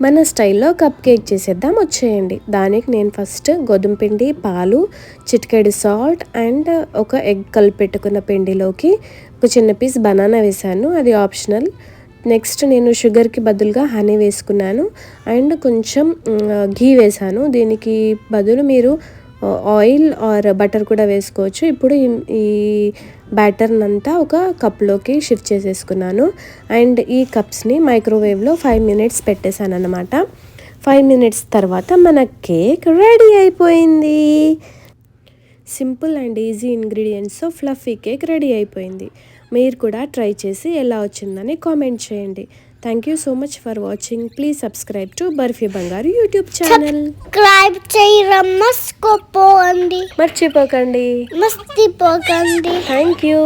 మన స్టైల్లో cup cake చేసేద్దాం వచ్చేయండి. దానికి నేను ఫస్ట్ గోధుమ పిండి, పాలు, చిటికెడు సాల్ట్ అండ్ ఒక ఎగ్ కలిపెట్టుకున్న పిండిలోకి ఒక చిన్న పీస్ బనానా వేసాను, అది ఆప్షనల్. నెక్స్ట్ నేను షుగర్కి బదులుగా హనీ వేసుకున్నాను అండ్ కొంచెం ఘీ వేసాను. దీనికి బదులు మీరు ఆయిల్ ఆర్ బటర్ కూడా వేసుకోవచ్చు. ఇప్పుడు ఈ బ్యాటర్ని అంతా ఒక కప్లోకి షిఫ్ట్ చేసేసుకున్నాను అండ్ ఈ కప్స్ని మైక్రోవేవ్లో 5 minutes పెట్టేశాను అనమాట. 5 minutes తర్వాత మన కేక్ రెడీ అయిపోయింది. సింపుల్ అండ్ ఈజీ ఇంగ్రీడియంట్స్తో ఫ్లఫీ కేక్ రెడీ అయిపోయింది. మీరు కూడా ట్రై చేసి ఎలా వచ్చిందని కామెంట్ చేయండి. Thank you so much for watching. Please subscribe to Barfi Bangaru YouTube channel. Subscribe చేయడం మర్చిపోకండి. మర్చిపోకండి. Thank you.